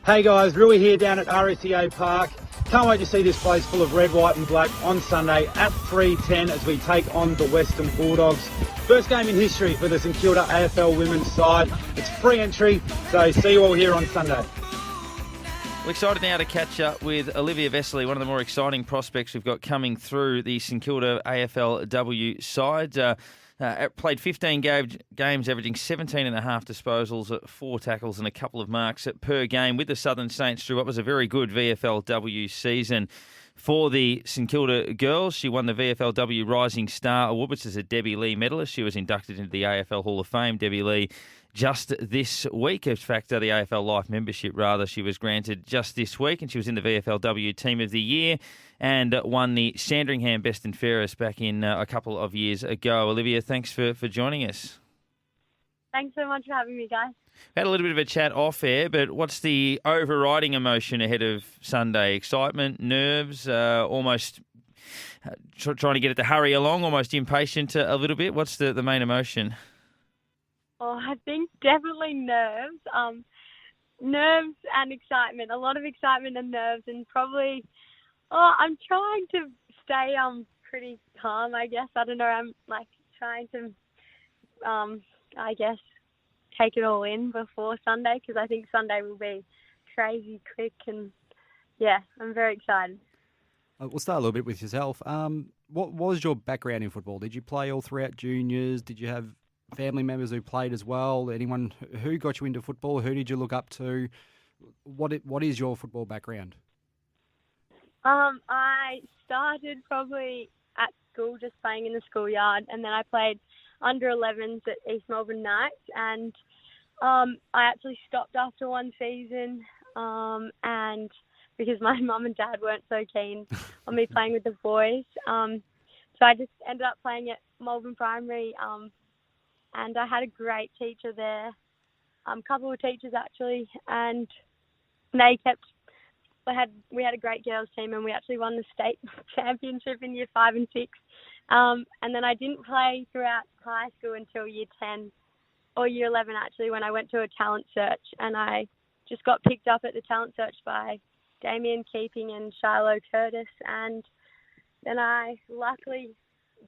Hey guys, Rui here down at RSEA Park. Can't wait to see this place full of red, white and black on Sunday at 3:10 as we take on the Western Bulldogs. First game in history for the St Kilda AFL women's side. It's free entry, so see you all here on Sunday. We're excited now to catch up with Olivia Vesely, one of the more exciting prospects we've got coming through the St Kilda AFLW side. Played 15 games, averaging 17.5 disposals, 4 tackles and a couple of marks per game with the Southern Saints through what was a very good VFLW season for the St Kilda girls. She won the VFLW Rising Star Award, which is a Debbie Lee medalist. She was inducted into the AFL Hall of Fame, Debbie Lee, just this week. In fact, the AFL Life membership, she was granted just this week, and she was in the VFLW Team of the Year and won the Sandringham Best and Fairest back in a couple of years ago. Olivia, thanks for joining us. Thanks so much for having me, guys. Had a little bit of a chat off air, but what's the overriding emotion ahead of Sunday? Excitement, nerves, almost trying to get it to hurry along, almost impatient a little bit? What's the main emotion? Oh, I think definitely nerves. Nerves and excitement. A lot of excitement and nerves, and probably, I'm trying to stay pretty calm, I guess. I don't know. I'm trying to, I guess, take it all in before Sunday, because I think Sunday will be crazy quick, and yeah, I'm very excited. We'll start a little bit with yourself. What was your background in football? Did you play all throughout juniors? Did you have family members who played as well? Anyone who got you into football? Who did you look up to? What is your football background? I started probably at school, just playing in the schoolyard, and then I played under 11s at East Melbourne Knights, and I actually stopped after one season, and because my mum and dad weren't so keen on me playing with the boys, so I just ended up playing at Melbourne Primary, and I had a great teacher there, a couple of teachers actually, and we had a great girls team, and we actually won the state championship in year 5 and 6. And then I didn't play throughout high school until year 10 or year 11 actually, when I went to a talent search, and I just got picked up at the talent search by Damien Keeping and Shiloh Curtis, and then I luckily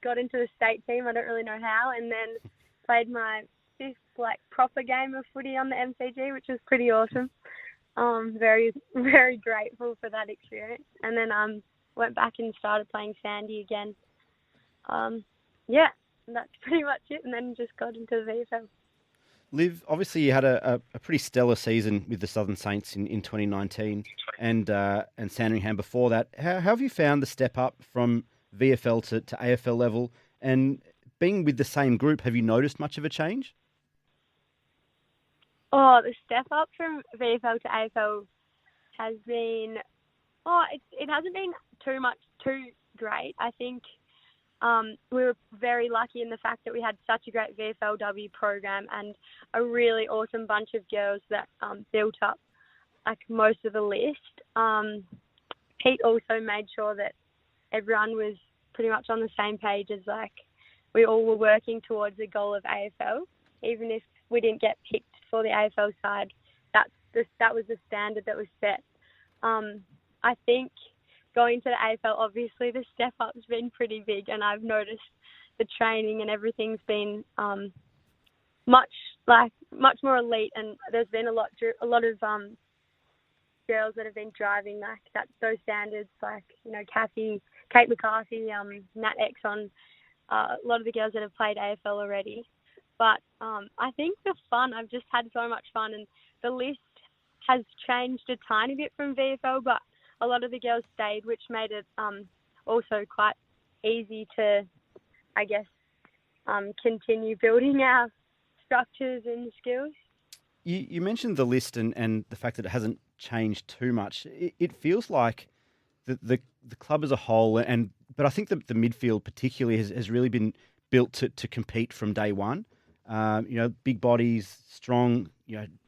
got into the state team. I don't really know how, and then played my 5th proper game of footy on the MCG, which was pretty awesome. Very, very grateful for that experience. And then went back and started playing Sandy again. Yeah, that's pretty much it. And then just got into the VFL. Liv, obviously you had a pretty stellar season with the Southern Saints in 2019 and Sandringham before that. How have you found the step up from VFL to AFL level? And being with the same group, have you noticed much of a change? Oh, the step up from VFL to AFL has been, it hasn't been too great. I think we were very lucky in the fact that we had such a great VFLW program and a really awesome bunch of girls that built up most of the list. Pete also made sure that everyone was pretty much on the same page as we all were working towards the goal of AFL, even if we didn't get picked for the AFL side. That was the standard that was set. I think going to the AFL, obviously the step up's been pretty big, and I've noticed the training and everything's been much more elite, and there's been a lot of girls that have been driving those standards, Kate McCarthy, Nat Exxon. A lot of the girls that have played AFL already. But I think the fun, I've just had so much fun, and the list has changed a tiny bit from VFL, but a lot of the girls stayed, which made it also quite easy to, I guess, continue building our structures and skills. You mentioned the list and the fact that it hasn't changed too much. It feels like the club as a whole, but I think the midfield particularly has really been built to compete from day one. Big bodies, strong,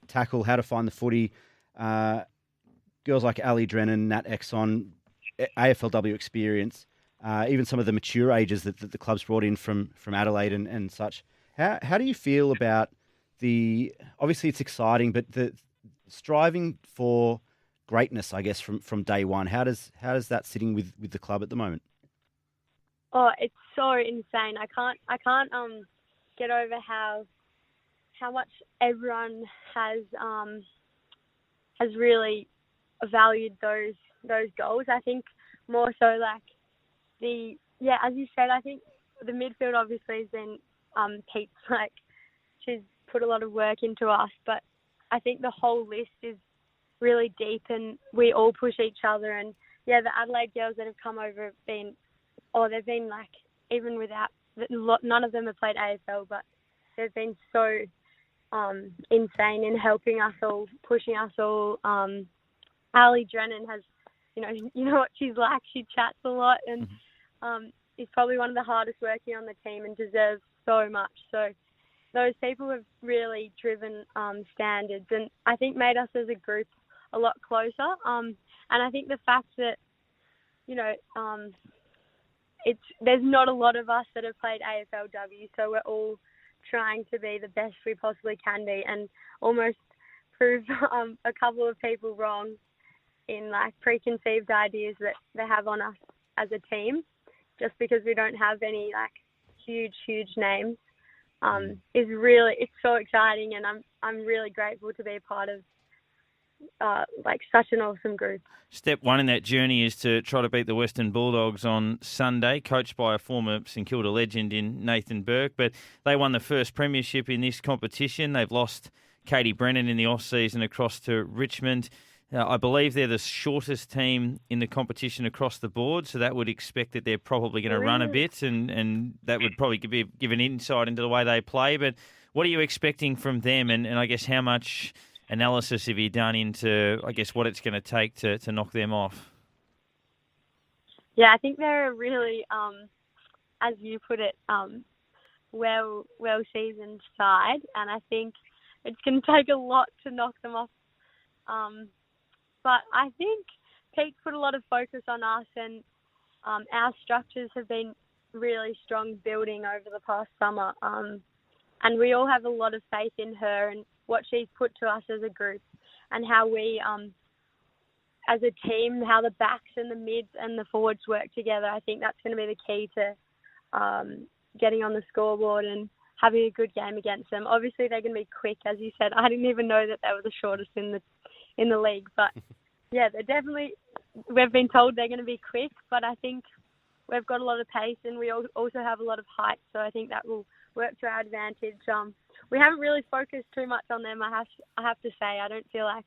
tackle, how to find the footy. Girls like Ali Drennan, Nat Exxon, AFLW experience, even some of the mature ages that the club's brought in from Adelaide and such. How do you feel about obviously it's exciting, but striving for greatness, I guess, from day one. How does that sitting with the club at the moment? Oh, it's so insane. I can't get over how much everyone has really valued those goals. I think more so like as you said, I think the midfield obviously has been Pete's, like, she's put a lot of work into us, but I think the whole list is really deep and we all push each other. And yeah, the Adelaide girls that have come over they've been like, even without, none of them have played AFL, but they've been so insane in helping us all, pushing us all. Ali Drennan has, you know what she's like. She chats a lot and is probably one of the hardest working on the team and deserves so much. So those people have really driven standards and I think made us as a group a lot closer. And I think the fact that, there's not a lot of us that have played AFLW, so we're all trying to be the best we possibly can be and almost prove a couple of people wrong in like preconceived ideas that they have on us as a team, just because we don't have any like huge names. It's so exciting, and I'm really grateful to be a part of such an awesome group. Step one in that journey is to try to beat the Western Bulldogs on Sunday, coached by a former St Kilda legend in Nathan Burke. But they won the first premiership in this competition. They've lost Katie Brennan in the off-season across to Richmond. I believe they're the shortest team in the competition across the board, so that would expect that they're probably going to run a bit, and that would probably give an insight into the way they play. But what are you expecting from them, and I guess how much analysis have you done into, I guess, what it's going to take to knock them off? Yeah, I think they're a really, as you put it, well-seasoned side, and I think it's going to take a lot to knock them off. But I think Pete put a lot of focus on us, and our structures have been really strong building over the past summer. And we all have a lot of faith in her and what she's put to us as a group, and how we, as a team, how the backs and the mids and the forwards work together. I think that's going to be the key to getting on the scoreboard and having a good game against them. Obviously, they're going to be quick, as you said. I didn't even know that they were the shortest in the league, but yeah, they're definitely. We've been told they're going to be quick, but I think we've got a lot of pace, and we also have a lot of height, so I think that will work to our advantage. We haven't really focused too much on them. I have to say, I don't feel like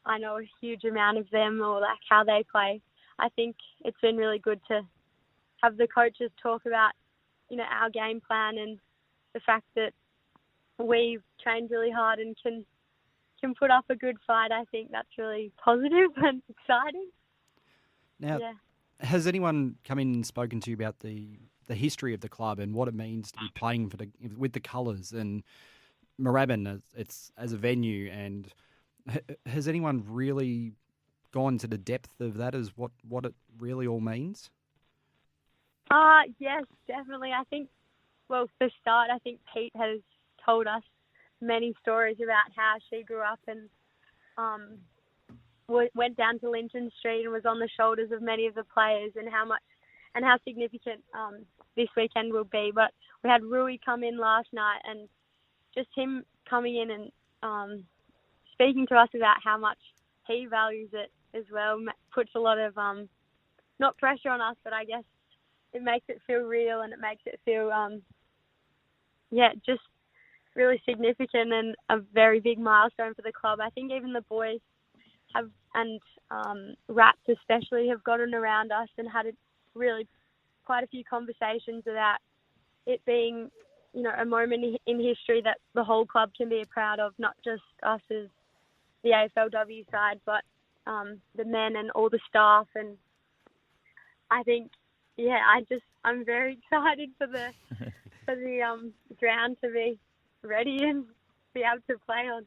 I know a huge amount of them or like how they play. I think it's been really good to have the coaches talk about, our game plan and the fact that we've trained really hard and can put up a good fight. I think that's really positive and exciting. Now, has anyone come in and spoken to you about the history of the club and what it means to be playing with the colours and Moorabbin it's as a venue, and has anyone really gone to the depth of that as what it really all means? Yes, definitely. I think, for start, I think Pete has told us many stories about how she grew up and went down to Linton Street and was on the shoulders of many of the players, and how significant this weekend will be. But we had Rui come in last night, and just him coming in and speaking to us about how much he values it as well puts a lot of not pressure on us, but I guess it makes it feel real, and it makes it feel just really significant and a very big milestone for the club. I think even the boys have, and Raps especially, have gotten around us and had quite a few conversations about it being, a moment in history that the whole club can be proud of, not just us as the AFLW side, but the men and all the staff. And I think, I'm very excited for the ground to be ready and be able to play on.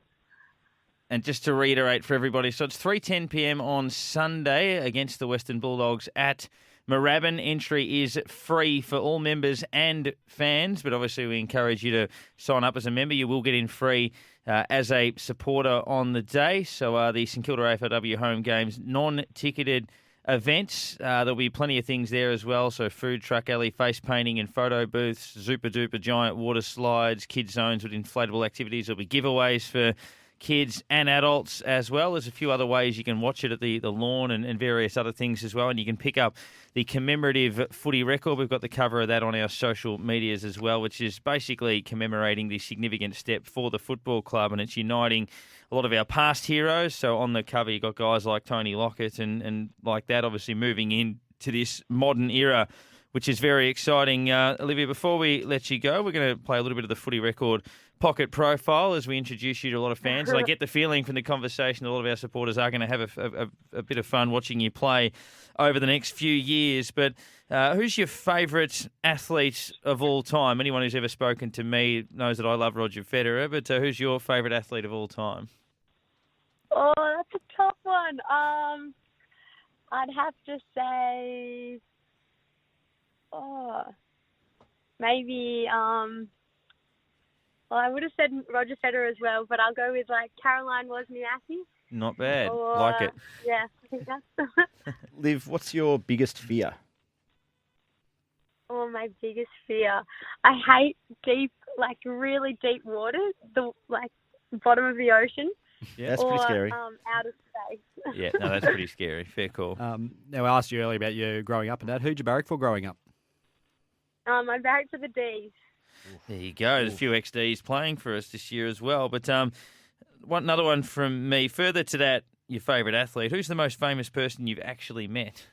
And just to reiterate for everybody, so it's 3:10 p.m. on Sunday against the Western Bulldogs at Moorabbin. Entry is free for all members and fans, but obviously we encourage you to sign up as a member. You will get in free as a supporter on the day. So the St Kilda AFLW home games, non-ticketed events. There'll be plenty of things there as well. So food truck alley, face painting and photo booths, super duper giant water slides, kids zones with inflatable activities. There'll be giveaways for kids and adults as well. There's a few other ways you can watch it at the lawn and various other things as well. And you can pick up the commemorative footy record. We've got the cover of that on our social medias as well, which is basically commemorating the significant step for the football club, and it's uniting a lot of our past heroes. So on the cover, you've got guys like Tony Lockett and like that, obviously moving into this modern era, which is very exciting. Olivia, before we let you go, we're going to play a little bit of the footy record pocket profile as we introduce you to a lot of fans. And I get the feeling from the conversation a lot of our supporters are going to have a bit of fun watching you play over the next few years. But who's your favourite athlete of all time? Anyone who's ever spoken to me knows that I love Roger Federer, but who's your favourite athlete of all time? Oh, that's a tough one. I'd have to say, maybe, well, I would have said Roger Federer as well, but I'll go with Caroline Wozniacki. Not bad. Or, like it. Yeah, I think that's Liv, what's your biggest fear? Oh, my biggest fear. I hate deep, really deep water, the bottom of the ocean. Yeah, that's pretty scary. Out of space. Yeah, no, that's pretty scary. Fair call. Now, I asked you earlier about you growing up and that. Who'd you barrack for growing up? I barracked for the D's. There you go. There's a few XDs playing for us this year as well. But another one from me. Further to that, your favourite athlete. Who's the most famous person you've actually met?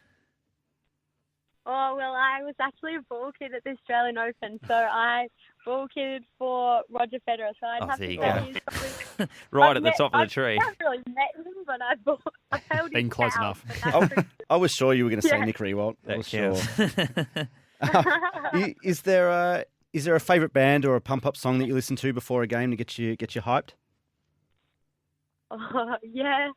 Oh, well, I was actually a ball kid at the Australian Open, so I ball kidded for Roger Federer. So I'd have there to you say go. he's probably... Right at the top of the tree. I haven't really met him, but I've held Been his close towel, enough. but that's pretty- I was sure you were going to say Yeah. Nick Rewalt. I That was sure. counts. Is there a favourite band or a pump up song that you listen to before a game to get you hyped? Oh, yeah.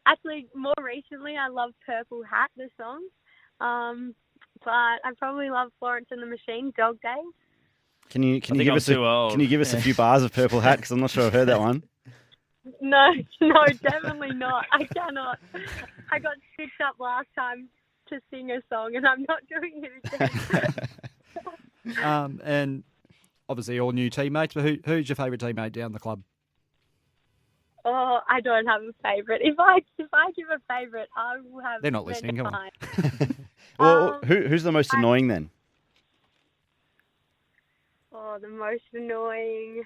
Actually, more recently, I love Purple Hat, the song. But I probably love Florence and the Machine, Dog Days. Can you think give I'm us too old. Can you give us a few bars of Purple Hat? Because I'm not sure I've heard that one. No, definitely not. I cannot. I got stitched up last time to sing a song, and I'm not doing it again. And obviously all new teammates, but who's your favourite teammate down the club? Oh, I don't have a favourite. If I give a favourite, I will have. They're not listening, come on. Well, who's the most annoying then? Oh, the most annoying.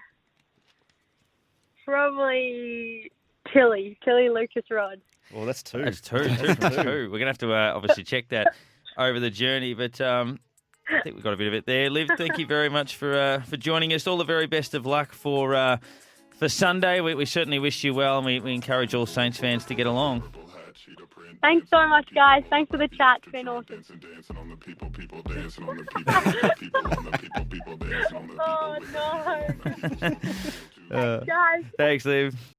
Probably Tilly Lucas Rod. Well, that's two. That's two. We're going to have to obviously check that over the journey, but I think we've got a bit of it there. Liv, thank you very much for joining us. All the very best of luck for Sunday. We certainly wish you well, and we encourage all Saints fans to get along. Thanks so much, guys. Thanks for the chat. It's been awesome. Oh, no. Thanks, guys. Thanks, Liv.